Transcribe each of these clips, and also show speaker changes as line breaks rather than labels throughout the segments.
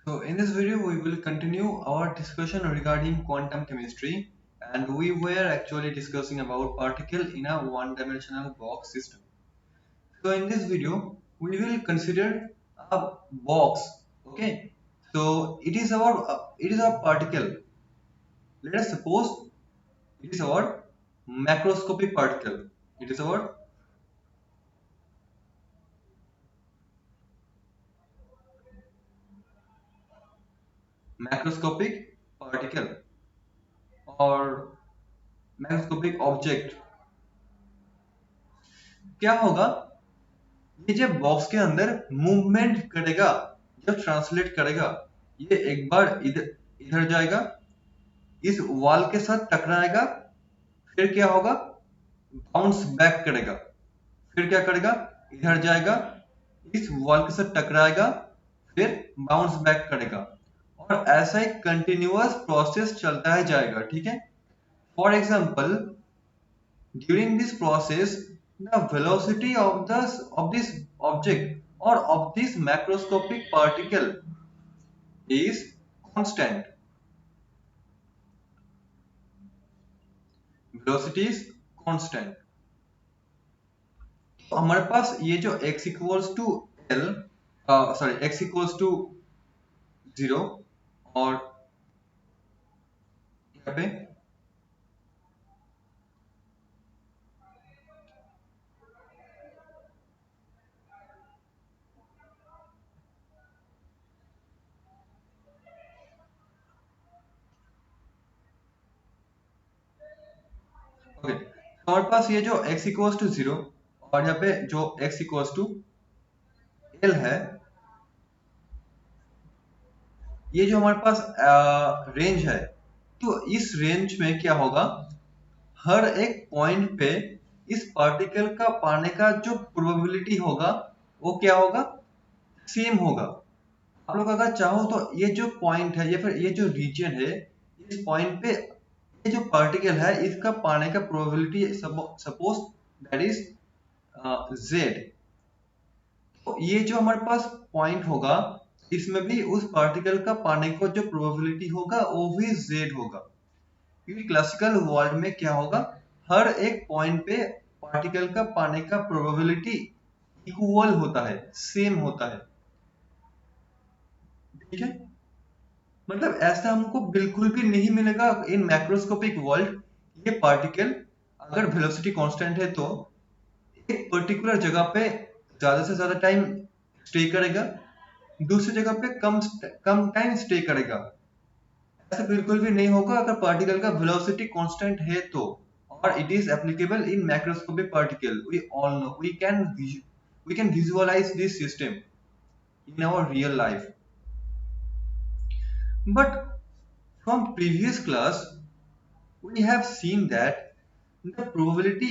So in this video we will continue our discussion regarding quantum chemistry, and we were actually discussing about particle in a one-dimensional box system. So in this video we will consider a box. Okay, so it is a particle. Let us suppose it is our macroscopic particle. It is our macroscopic particle or macroscopic object. क्या होगा, ये जब box के अंदर movement करेगा, जब translate करेगा, ये एक बार इधर इधर जाएगा, इस वॉल के साथ टकराएगा, फिर क्या होगा, बाउंस बैक करेगा, फिर क्या करेगा, इधर जाएगा, इस वॉल के साथ टकराएगा, फिर बाउंस बैक करेगा, और ऐसा एक कंटिन्यूअस प्रोसेस चलता है जाएगा. ठीक है. For example, during this process the velocity of this object or of this macroscopic particle is constant. Velocity is constant. तो हमारे पास ये जो x equals to l sorry x equals to 0 और यहाँ पे ओके, हमारे पास ये जो x equals to 0 और यहाँ पे जो x equals to l है, ये जो हमारे पास रेंज है, तो इस रेंज में क्या होगा, हर एक पॉइंट पे इस पार्टिकल का पाने का जो प्रोबेबिलिटी होगा वो क्या होगा, सेम होगा. आप लोग अगर चाहो तो ये जो पॉइंट है या फिर ये जो रीजन है, इस पॉइंट पे ये जो पार्टिकल है इसका पाने का probability suppose that is Z. तो ये जो हमारे पास पॉइंट होगा, इसमें भी उस पार्टिकल का पाने को जो प्रोबेबिलिटी होगा वो भी जेड होगा. क्योंकि क्लासिकल वर्ल्ड में क्या होगा, हर एक पॉइंट पे पार्टिकल का पाने का प्रोबेबिलिटी इक्वल होता है, सेम होता है. ठीक है. मतलब ऐसा हमको बिल्कुल भी नहीं मिलेगा इन मैक्रोस्कोपिक वर्ल्ड. ये पार्टिकल अगर वेलोसिटी कांस्टेंट है तो एक पर्टिकुलर जगह पे ज्यादा से ज्यादा टाइम स्टे करेगा, दूसरी जगह पे कम टाइम स्टे करेगा. ऐसा बिल्कुल भी नहीं होगा अगर पार्टिकल का वेलोसिटी कांस्टेंट है तो. और it is applicable in macroscopic particle. We all know, we can visualize this system in our real life. But from previous class, we have seen that the probability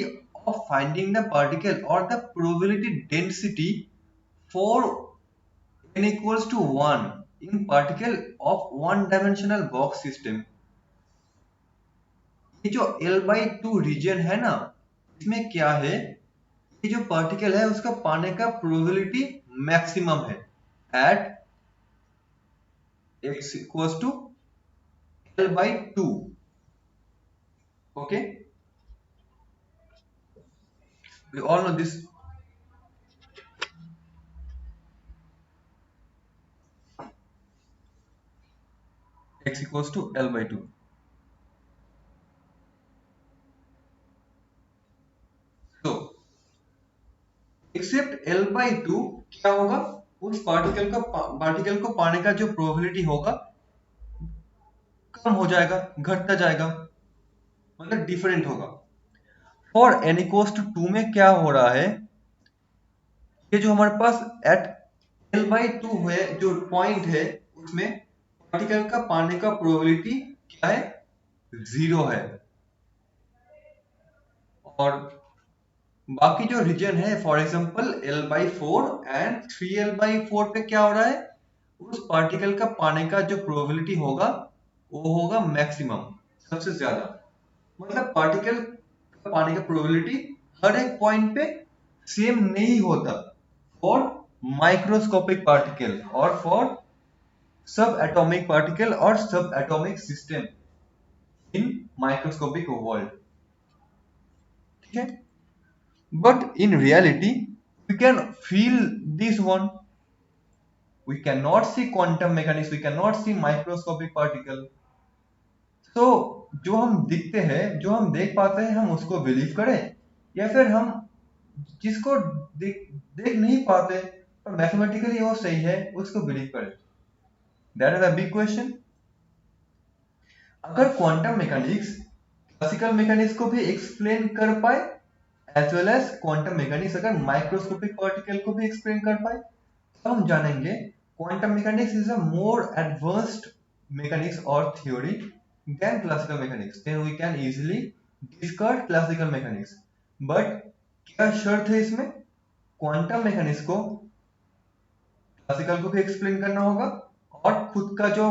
of finding the particle or the probability density for n equals to 1 in particle of one dimensional box system, ये जो L by 2 reason है ना, इसमें क्या है, ये जो particle है उसका पाने का प्रोबेबिलिटी मैक्सिमम है eight x equals to L by 2. Okay, we all know this. X equals to L by 2. So except L by 2 क्या होगा, उस पार्टिकल को पाने का जो प्रोबेबिलिटी होगा कम हो जाएगा, घटता जाएगा, मतलब डिफरेंट होगा. फॉर n इक्वल्स टू 2 में क्या हो रहा है, ये जो हमारे पास एट L by 2 है जो पॉइंट है, उसमें पार्टिकल का पाने का प्रोबेबिलिटी क्या है, 0 है. और बाकी जो रीजन है, for example L by 4 and 3L by 4 पे क्या हो रहा है, उस पार्टिकल का पाने का जो प्रोबेबिलिटी होगा वो होगा मैक्सिमम, सबसे ज्यादा. मतलब पार्टिकल का पाने का प्रोबेबिलिटी हर एक पॉइंट पे सेम नहीं होता फॉर माइक्रोस्कोपिक पार्टिकल और फॉर सब एटॉमिक पार्टिकल और subatomic system in microscopic world, ठीक है। But in reality we can feel this one, we cannot see quantum mechanics, we cannot see microscopic particle. तो जो हम दिखते हैं, जो हम देख पाते हैं, हम उसको बिलीव करें, या फिर हम जिसको देख नहीं पाते पर मैथमेटिकली वो सही है उसको बिलीव करें? That is a big question. अगर क्वांटम मैकेनिक्स क्लासिकल मैकेनिक्स को भी एक्सप्लेन कर पाए, as well as quantum mechanics अगर माइक्रोस्कोपिक पार्टिकल को भी एक्सप्लेन कर पाए, तो हम जानेंगे quantum mechanics is a more advanced mechanics और theory than classical mechanics. Then we can easily discard classical mechanics. But क्या शर्त है इसमें? क्वांटम मैकेनिक्स को क्लासिकल को भी एक्सप्लेन करना होगा और खुद का जो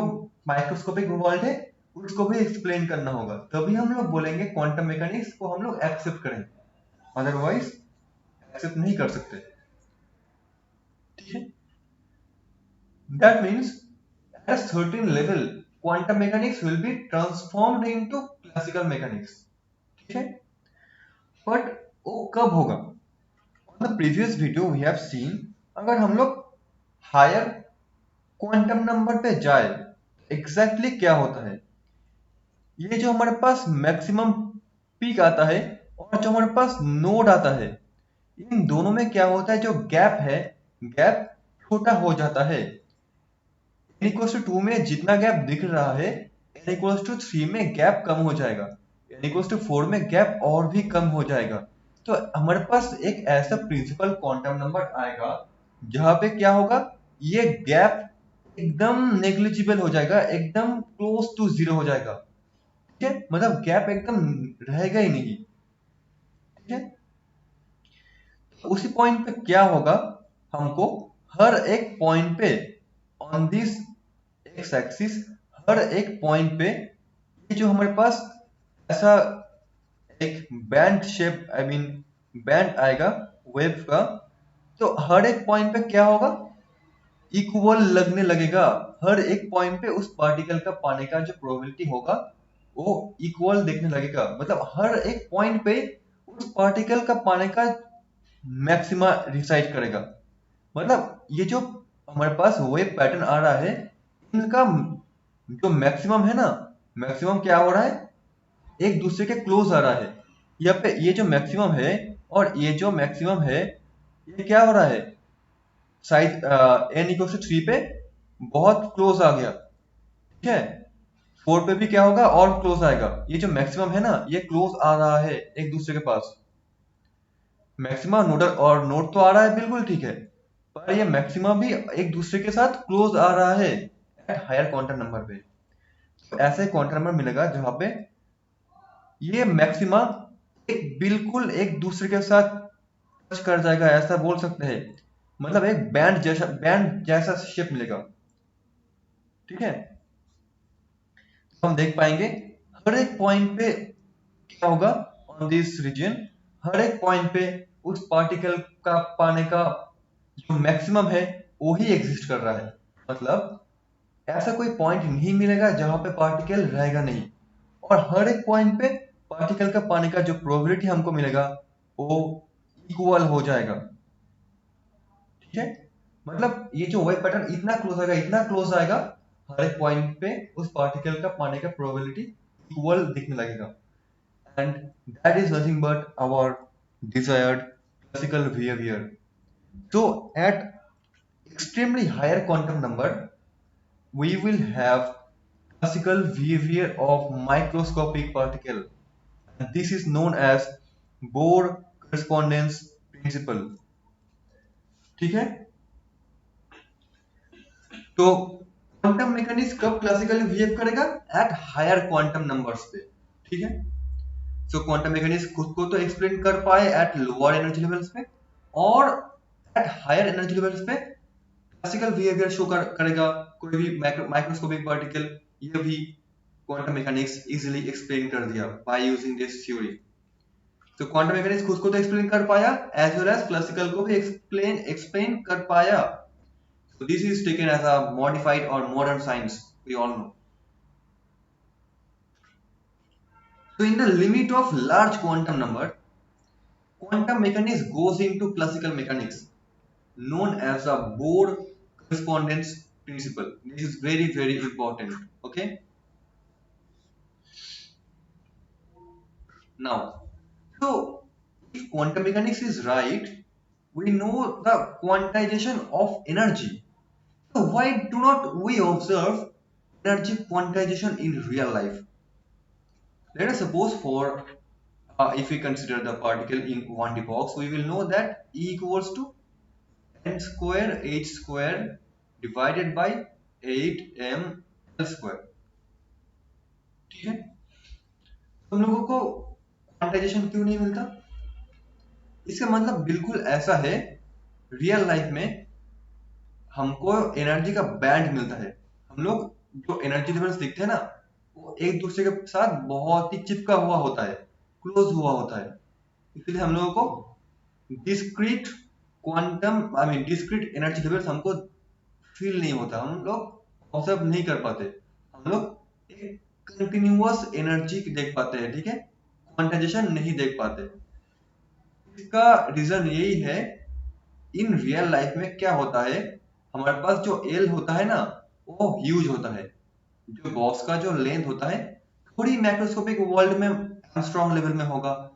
माइक्रोस्कोपिक वर्ल्ड है उसको भी एक्सप्लेन करना होगा, तभी हम लोग बोलेंगे क्वांटम मैकेनिक्स को हम लोग एक्सेप्ट करें, अदरवाइज एक्सेप्ट नहीं कर सकते, ठीक है। That means at a certain level quantum mechanics will be transformed into classical mechanics, ठीक है। बट वो कब होगा? On the previous video we have seen, अगर हम लोग हायर क्वांटम नंबर पे जाए एग्जैक्टली क्या होता है। ये जो हमारे पास मैक्सिमम पीक आता है और जो हमारे पास नोड आता है, इन दोनों में क्या होता है, जो गैप है, गैप छोटा हो जाता है। n equals to 2 में जितना गैप दिख रहा है, n equals to 3 में गैप कम हो जाएगा, n equals to 4 में गैप और भी कम हो जाएगा। तो हमारे पास एक ऐसा प्रिंसिपल क्वांटम नंबर आएगा जहां पे क्या होगा, ये गैप एकदम नेग्लिजिबल हो जाएगा, एकदम क्लोज टू जीरो हो जाएगा, ठीक है। मतलब गैप एकदम रहेगा ही नहीं, ठीक है। उसी पॉइंट पे क्या होगा, हमको हर एक पॉइंट पे ऑन दिस एक्स एक्सिस, हर एक पॉइंट पे ये जो हमारे पास ऐसा एक band shape, I mean band आएगा वेव का, तो हर एक पॉइंट पे क्या होगा, इक्वल लगने लगेगा। हर एक पॉइंट पे उस पार्टिकल का पाने का जो प्रोबेबिलिटी होगा वो इक्वल देखने लगेगा। मतलब हर एक पॉइंट पे उस पार्टिकल का पाने का मैक्सिमा रिसाइड करेगा। मतलब ये जो हमारे पास वेव पैटर्न आ रहा है, इनका जो मैक्सिमम है ना, मैक्सिमम क्या हो रहा है, एक दूसरे के क्लोज आ रहा है। यहाँ पे ये जो मैक्सिमम है और ये जो मैक्सिमम है, ये क्या हो रहा है, साइज n इक्वल टू 3 पे बहुत क्लोज आ गया, ठीक है। 4 पे भी क्या होगा, और क्लोज आएगा। ये जो मैक्सिमम है ना, ये क्लोज आ रहा है एक दूसरे के पास। मैक्सिमा नोडल और नोड तो आ रहा है, बिल्कुल ठीक है, पर ये मैक्सिमा भी एक दूसरे के साथ क्लोज आ रहा है एट हायर क्वांटम नंबर पे। तो ऐसा ही क्वांटम नंबर मिलेगा जहां पे ये मैक्सिमा एक बिल्कुल एक दूसरे के साथ टच कर जाएगा, ऐसा बोल सकते हैं। मतलब एक बैंड जैसा शेप मिलेगा, ठीक है। तो हम देख पाएंगे हर एक पॉइंट पे क्या होगा, ऑन दिस रीजन हर एक पॉइंट पे उस पार्टिकल का पाने का जो मैक्सिमम है वो ही एग्जिस्ट कर रहा है। मतलब ऐसा कोई पॉइंट नहीं मिलेगा जहां पे पार्टिकल रहेगा नहीं, और हर एक पॉइंट पे पार्टिकल का पाने का जो प्रोबेबिलिटी हमको मिलेगा वो इक्वल हो जाएगा, ठीक है। मतलब ये जो वेव पैटर्न इतना क्लोज आएगा, इतना क्लोज आएगा, हर एक पॉइंट पे उस पार्टिकल का पाने का प्रोबेबिलिटी इक्वल दिखने लगेगा। And that is nothing but our desired classical behaviour. So at extremely higher quantum number, we will have classical behavior of microscopic particle. And this is known as Bohr correspondence principle. ठीक है। तो quantum mechanics कब classically behave करेगा, at higher quantum numbers पे, ठीक है। सो quantum mechanics खुद को तो एक्सप्लेन कर पाए एट लोअर एनर्जी लेवल्स पे, और एट हायर एनर्जी लेवल्स पे क्लासिकल बिहेवियर शो करेगा कोई भी माइक्रोस्कोपिक पार्टिकल। ये भी क्वांटम मैकेनिक्स इजीली एक्सप्लेन कर दिया बाय यूजिंग दिस थ्योरी। तो क्वांटम मैकेनिक्स खुद को तो एक्सप्लेन कर पाया, एज वेल एज क्लासिकल को भी एक्सप्लेन कर पाया। So this is taken as a modified or modern science, we all know. So in the limit of large quantum number, quantum mechanics goes into classical mechanics, known as a Bohr correspondence principle. This is very, very important. Okay. Now, so if quantum mechanics is right, we know the quantization of energy. So why do not we observe energy quantization in real life? Let us suppose for if we consider the particle in quantum box, we will know that E equals to m square h square divided by 8 m l square. ठीक है, हम लोगों को quantization क्यों नहीं मिलता? इसका मतलब बिल्कुल ऐसा है, रियल लाइफ में हमको एनर्जी का बैंड मिलता है। हम लोग जो एनर्जी लेवल्स देखते हैं ना, वो एक दूसरे के साथ बहुत ही चिपका हुआ होता है, क्लोज हुआ होता है। इसलिए हम लोगों को discrete quantum I mean discrete energy levels हमको फील नहीं होता, हम लोग ऑब्जर्व नहीं कर पाते, हम लोग एक कंटिन्यूअस एनर्जी देख पाते हैं, ठीक है, क्वांटाइजेशन नहीं देख पाते। इसका रीजन यही है, इन रियल लाइफ में क्या होता है, हमारे पास जो एल होता है ना, वो ह्यूज होता है। जो बॉक्स का जो लेंथ होता है, थोड़ी मैक्रोस्कोपिक वर्ल्ड में एंगस्ट्रॉम लेवल में होगा,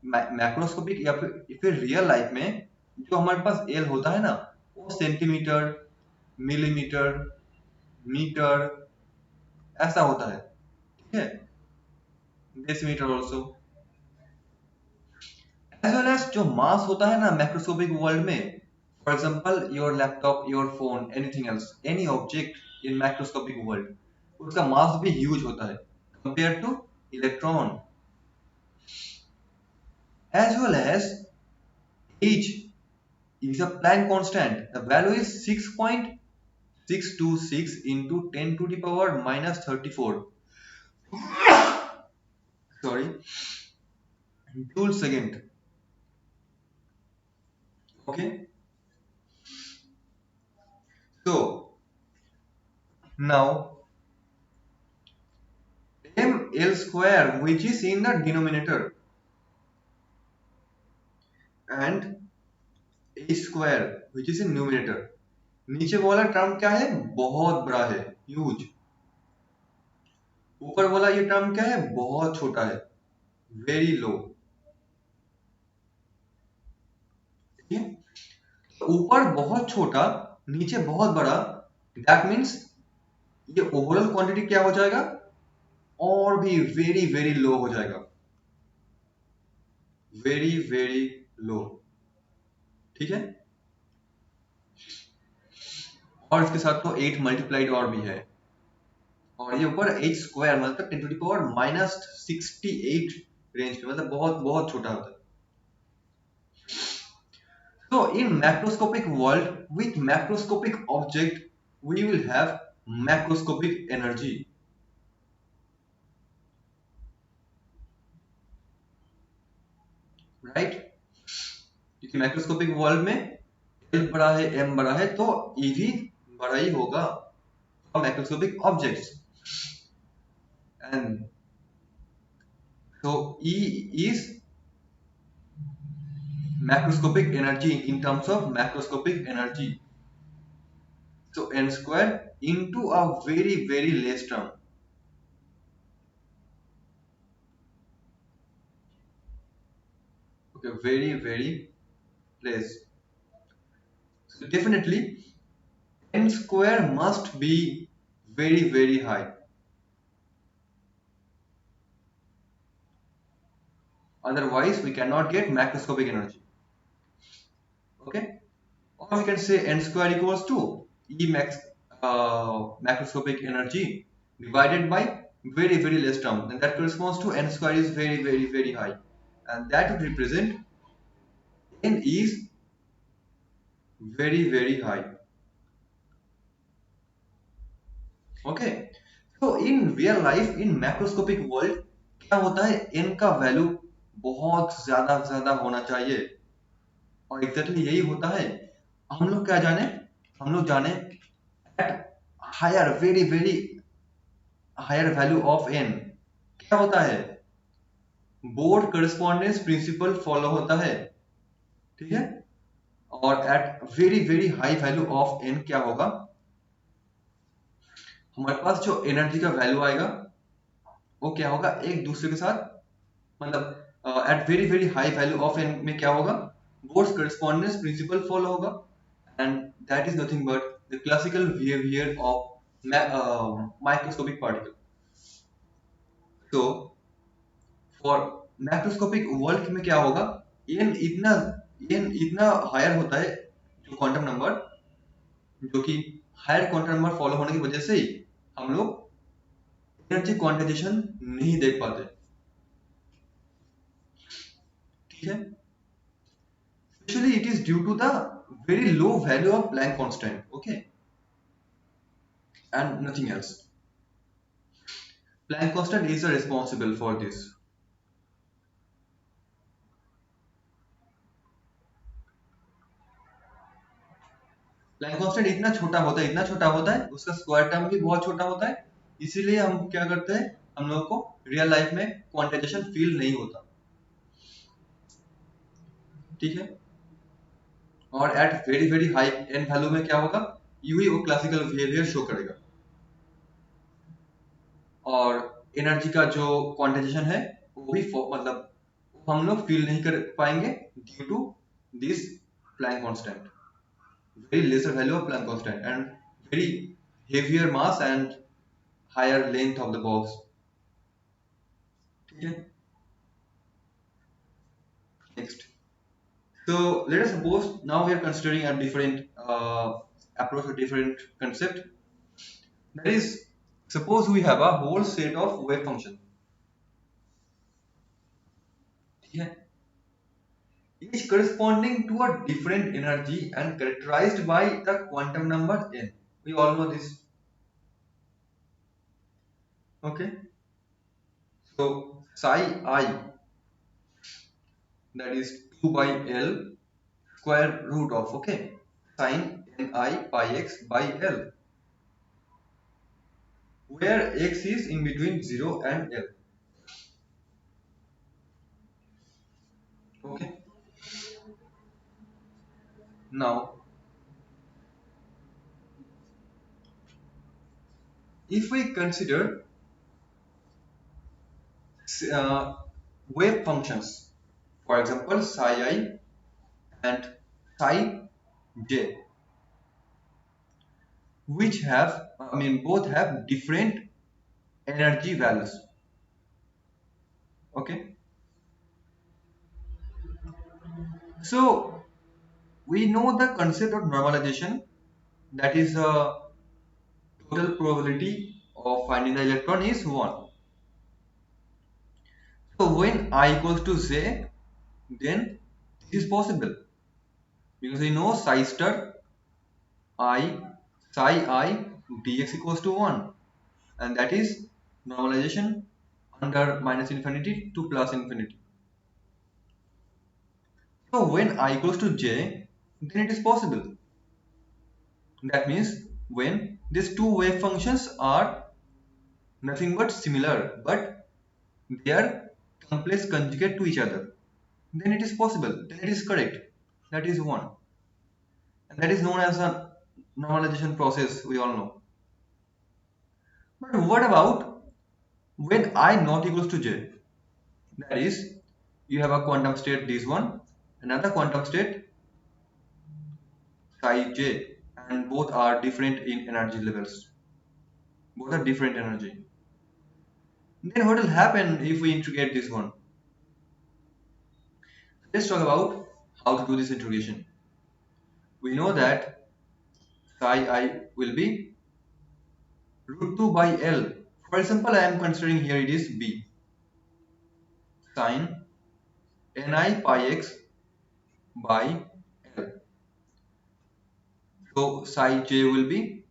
मैक्रोस्कोपिक या फिर रियल लाइफ में जो हमारे पास एल होता है ना, वो सेंटीमीटर, मिलीमीटर, मीटर ऐसा होता है, ठीक है, decimetre also. As well as जो मास होता है ना मैक्रोस्कोपिक वर्ल्ड में, for example your laptop, your phone, anything else, any object in macroscopic world, उसका मास भी ह्यूज होता है compare to electron. As well as as is a Planck constant. The value is 6.626 into 10 to the power minus 34. Sorry, joule second. Okay. So now ml square, which is in the denominator, and a square, which is in numerator. नीचे वाला term क्या है? बहुत बड़ा है, huge. ऊपर वाला ये टर्म क्या है? बहुत छोटा है, वेरी लो। ऊपर बहुत छोटा, नीचे बहुत बड़ा, दैट मीन्स ये ओवरऑल क्वांटिटी क्या हो जाएगा? और भी वेरी वेरी लो हो जाएगा, वेरी वेरी लो, ठीक है। और इसके साथ तो 8 मल्टीप्लाइड और भी है, और ये ऊपर h स्क्वायर मतलब 10 to the power minus 68 range में, मतलब बहुत बहुत छोटा होता है। So in macroscopic world with macroscopic object we will have macroscopic energy, right? क्योंकि मैक्रोस्कोपिक वर्ल्ड में L बड़ा है, M बड़ा है, तो E भी बड़ा ही होगा for macroscopic objects, and so E is macroscopic energy in terms of macroscopic energy. So n square into a very very less term. Okay, very very less. So definitely n square must be very very high. Otherwise we cannot get macroscopic energy. Okay, or we can say n square equals to E max macroscopic energy divided by very very less term, and that corresponds to n square is very very very high, and that would represent n is very very high. Okay, so in real life in macroscopic world क्या होता है, n का value बहुत ज्यादा होना चाहिए, और exactly यही होता है। हम लोग क्या जाने, हम लोग जाने at higher very very higher value of n क्या होता है, बोर्ड करस्पॉन्डेंस प्रिंसिपल फॉलो होता है, ठीक है। और at very very high value of n क्या होगा, हमारे पास जो एनर्जी का वैल्यू आएगा वो क्या होगा, एक दूसरे के साथ, मतलब at very very high value of n में क्या होगा, बोर्ड करस्पॉन्डेंस प्रिंसिपल फॉलो होगा, and that is nothing but the classical behaviour of microscopic particle. तो फॉर मैक्रोस्कोपिक वर्ल्ड में क्या होगा, एन इतना हायर होता है, जो क्वांटम नंबर, जो कि हायर क्वांटम नंबर फॉलो होने की वजह से ही हम लोग एनर्जी क्वांटाइजेशन नहीं देख पाते, ठीक है। Specially it is due to the very low value of Planck constant, okay, and nothing else. Planck constant is responsible for this. Planck constant इतना छोटा होता है, उसका स्क्वायर टर्म भी बहुत छोटा होता है, इसीलिए हम क्या करते हैं, हम लोगों को रियल लाइफ में क्वांटाइजेशन फील नहीं होता, ठीक है। और at very very high N value में क्या होगा, यू ही वो क्लासिकल बिहेवियर शो करेगा, और एनर्जी का जो क्वांटाइजेशन है वो भी मतलब हम लोग फील नहीं कर पाएंगे due to this Planck constant, very lesser value of Planck constant and very heavier mass and higher length of the box, ठीक है। Next, so let us suppose now we are considering a different approach or different concept, that is, suppose we have a whole set of wave function, ठीक है, each corresponding to a different energy and characterized by the quantum number n, we all know this, okay. So psi I, that is 2 by L square root of, okay, sine ni pi x by L, where x is in between 0 and L, okay. Now if we consider uh, wave functions, for example psi I and psi j, which have, I mean, both have different energy values, okay. So we know the concept of normalization, that is total probability of finding the electron is 1. So when I equals to j, then this is possible, because we know psi star I psi I dx equals to 1, and that is normalization under minus infinity to plus infinity. So when I equals to j, then it is possible. That means when these two wave functions are nothing but similar, but they are complex conjugate to each other, then it is possible, then it is correct. That is one, and that is known as a normalization process, we all know. But what about when I not equals to j? That is, you have a quantum state this one, another quantum state psi j, and both are different in energy levels. Both are different energy. Then what will happen if we integrate this one? Let's talk about how to do this integration. We know that psi I will be root 2 by L. For example, I am considering here it is B sine ni pi x by L. So psi j will be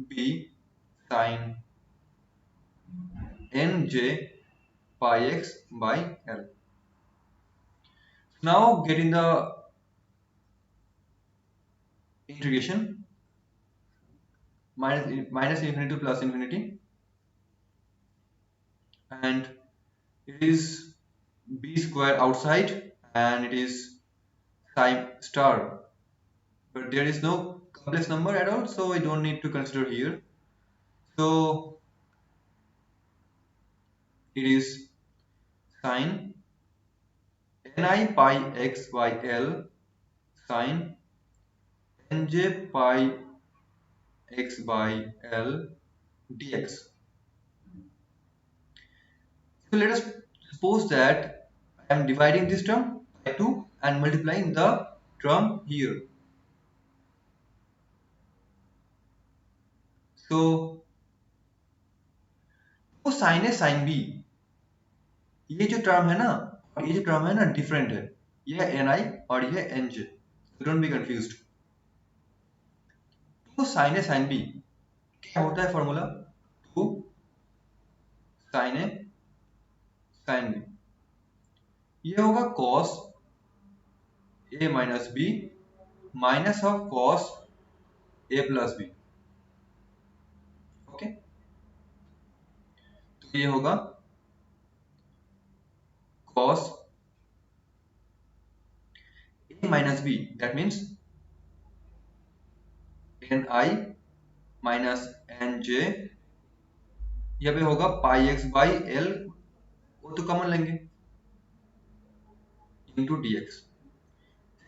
B sine nj pi x by L. Now getting the integration, minus infinity to plus infinity, and it is b square outside, and it is psi star, but there is no complex number at all, so I don't need to consider here. So it is sine ni pi x by l sine nj pi x by l dx. So let us suppose that I am dividing this term by 2 and multiplying the term here. So वो sin A sin B, ये जो term है ना और ये जो term है ना डिफरेंट है, ये है ni और ये है nj, so don't be confused. तो sin A sin B क्या होता है formula? 2 sin A sin B, ये होगा cos A minus B minus of cos A plus B. Okay, तो ये होगा cos A minus B, that means ni minus nj, यहाँ पे होगा पाई एक्स बाई एल, वो तो कॉमन लेंगे, into dx.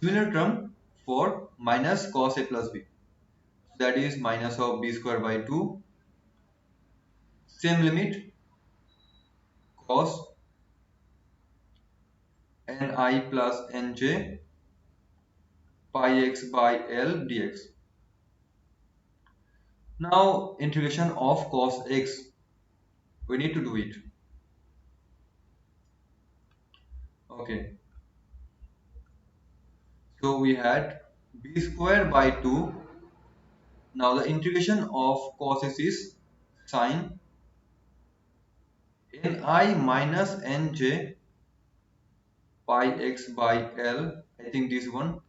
Similar term for minus cos A plus B, that is minus of b square by 2, same limit cos ni plus nj pi x by l dx. Now integration of cos x, we need to do it. Okay, so we had b square by 2. Now the integration of cos x is sin ni minus nj pi x by l, I think this one,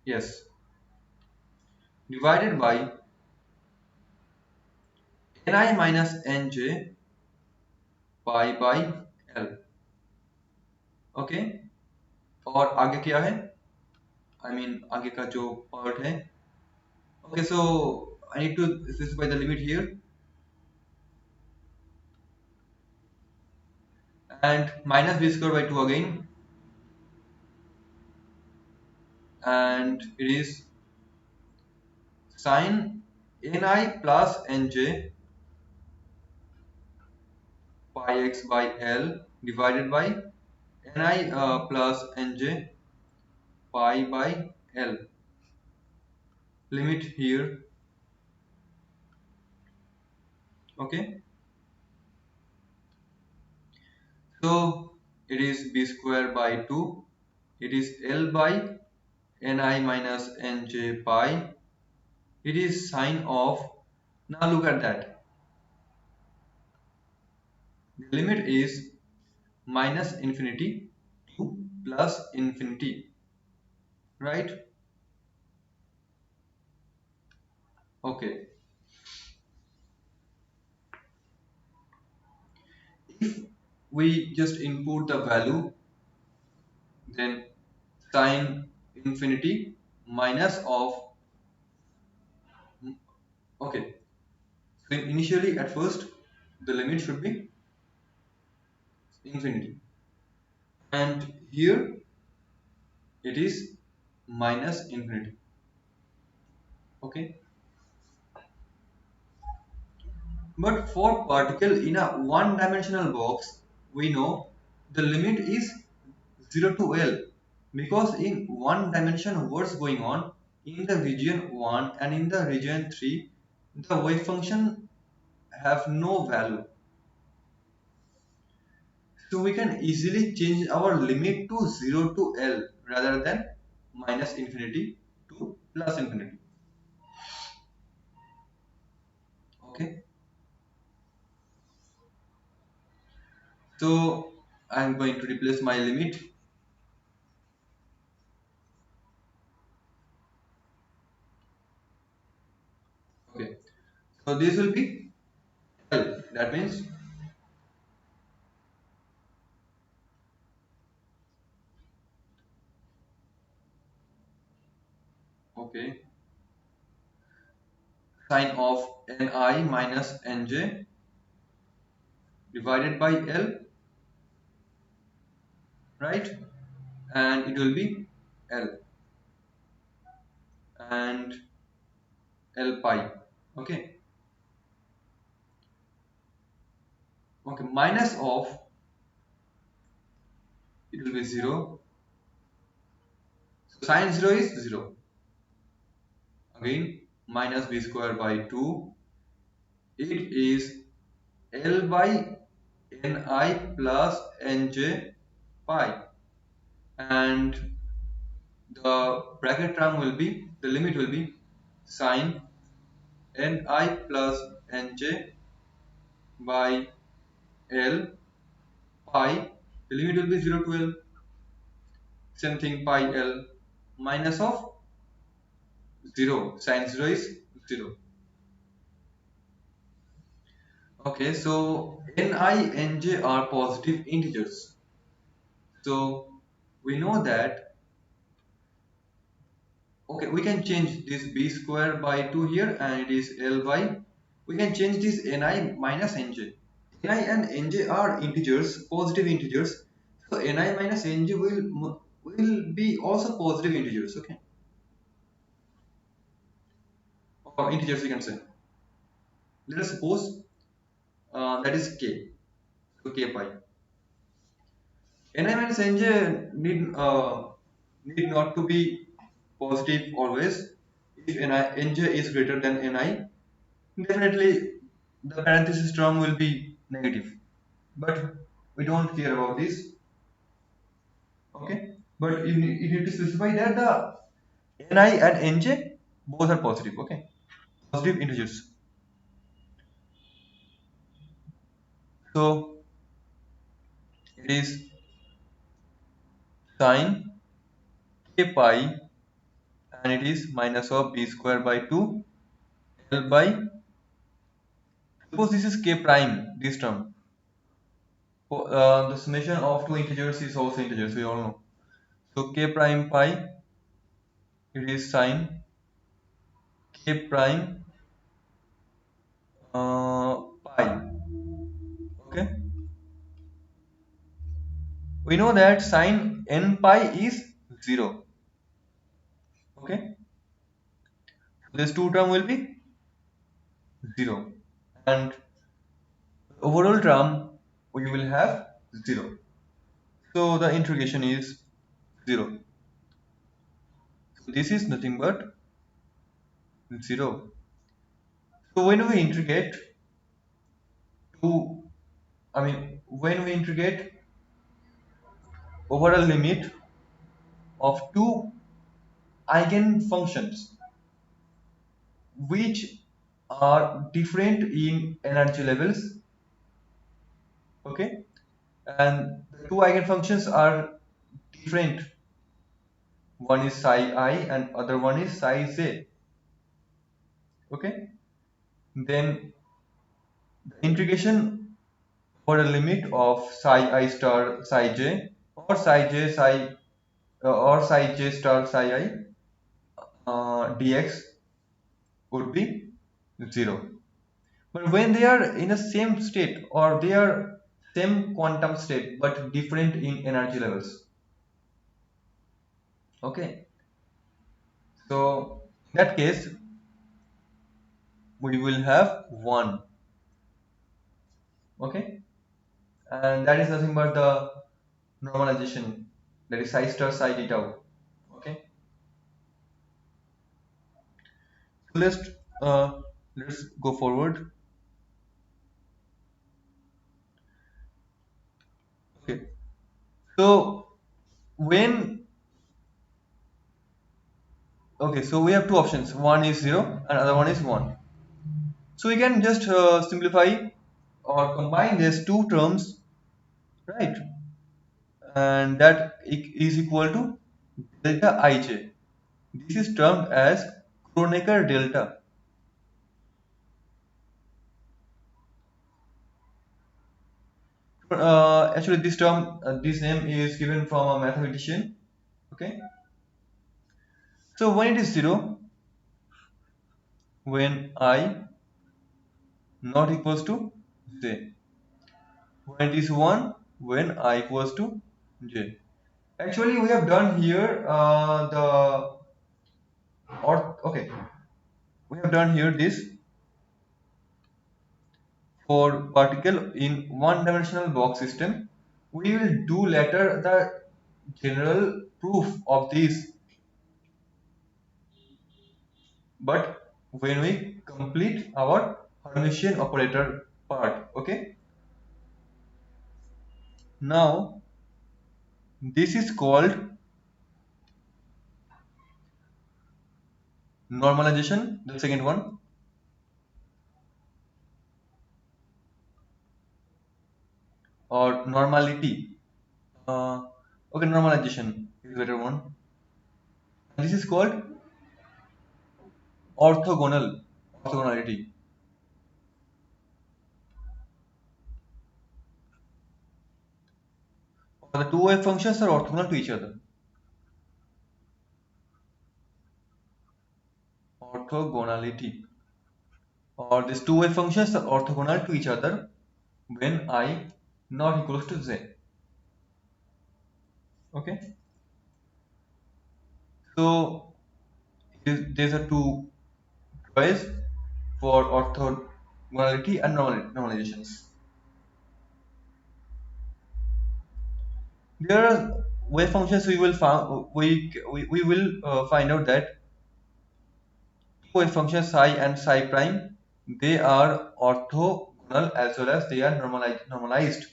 yes, divided by ni minus nj pi by l. Okay, और आगे क्या है, I mean आगे का जो part है. Okay, so I need to specify the limit here, and minus b square by 2 again, and it is sin ni plus nj pi x by l divided by ni plus nj pi by l. Limit here. Okay, so it is b square by 2, it is l by ni minus nj pi, it is sine of, now look at that, the limit is minus infinity to plus infinity, right? Okay, if we just input the value, then sine infinity minus of, okay, so initially at first the limit should be infinity, and here it is minus infinity. Okay, but for particle in a one dimensional box, we know the limit is 0 to L, because in one dimension what's going on in the region 1 and in the region 3, the wave function have no value, so we can easily change our limit to 0 to L rather than minus infinity to plus infinity. Okay, so I'm going to replace my limit. So this will be L. That means okay, sine of Ni minus Nj divided by L, right? And it will be L and L pi. Okay. Okay. Minus of, it will be 0. So sine 0 is 0. Again, minus b square by 2. It is L by Ni plus Nj pi. And the bracket term will be, the limit will be sine Ni plus Nj by L pi. The limit will be 0 to L. Same thing, pi L minus of 0. Sine 0 is 0. Okay, so Ni and J are positive integers. So we know that, okay, we can change this b square by 2 here and it is L by, we can change this Ni minus Nj. Ni and Nj are integers, positive integers. So Ni minus Nj will be also positive integers, okay? Or integers you can say. Let us suppose that is k. So k pi. Ni minus Nj need not to be positive always. If Nj is greater than Ni, definitely the parenthesis term will be negative. But we don't care about this. Okay. But you need to specify that the Ni and Nj both are positive. Okay. Positive integers. So it is sine k pi and it is minus of b square by 2 L by, suppose this is k prime, this term. The summation of two integers is also integers, we all know. So k prime pi, it is sine k prime pi. Okay. We know that sine n pi is 0. Okay. This two term will be 0. And overall term we will have 0. So the integration is 0. So this is nothing but 0. So when we integrate to, when we integrate over a limit of two eigenfunctions which are different in energy levels, okay, and the two eigenfunctions are different, one is psi I and other one is psi j, okay, then the integration for a limit of psi I star psi j or psi j psi or psi j star psi I dx would be 0. But when they are in the same state or they are same quantum state but different in energy levels, okay, so in that case we will have 1, okay, and that is nothing but the normalization, that is psi star psi d tau, okay. So let's go forward. Okay, so when, okay, so we have two options, one is 0 and other one is 1. So we can just simplify or combine these two terms, right? And that is equal to delta ij. This is termed as Kronecker delta. Actually, this term, this name is given from a mathematician. Okay. So when it is 0, when I not equals to j. When it is 1, when I equals to j. Actually, we have done here okay, we have done here this for particle in one-dimensional box system. We will do later the general proof of this, but when we complete our Hermitian operator part. Okay. Now this is called normalization, the second one, or normality. Uh, okay, normalization is better one. This is called orthogonality. The two wave functions are orthogonal to each other. Orthogonality. Or these two wave functions are orthogonal to each other when I not equals to z. Okay. So there's a two choice for orthogonality and normalizations. There are wave functions we will find out that wave functions psi and psi prime, they are orthogonal as well as they are normalized.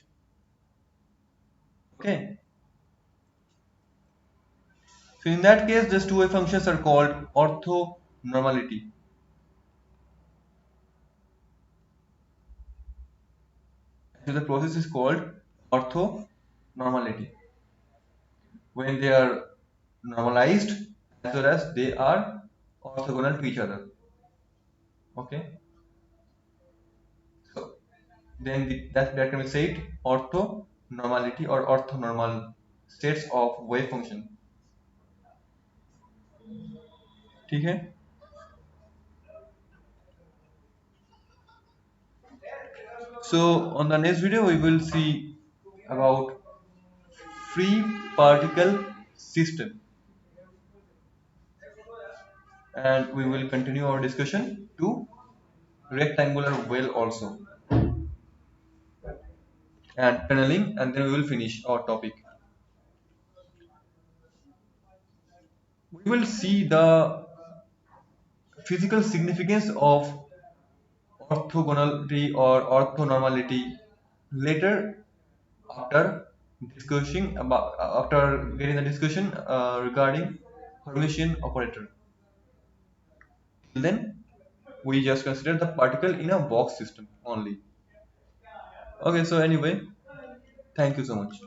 Okay. So in that case, these two wave functions are called orthonormality. So the process is called orthonormality when they are normalized as well as they are orthogonal to each other. Okay. So then that can be said orthonormality or orthonormal states of wave function. ठीक है. So on the next video we will see about free particle system, and we will continue our discussion to rectangular well also, and tunneling, and then we will finish our topic. We will see the physical significance of orthogonality or orthonormality later, after discussing about after getting the discussion regarding Hermitian operator. Till then, we just consider the particle in a box system only. Okay, so anyway, thank you so much.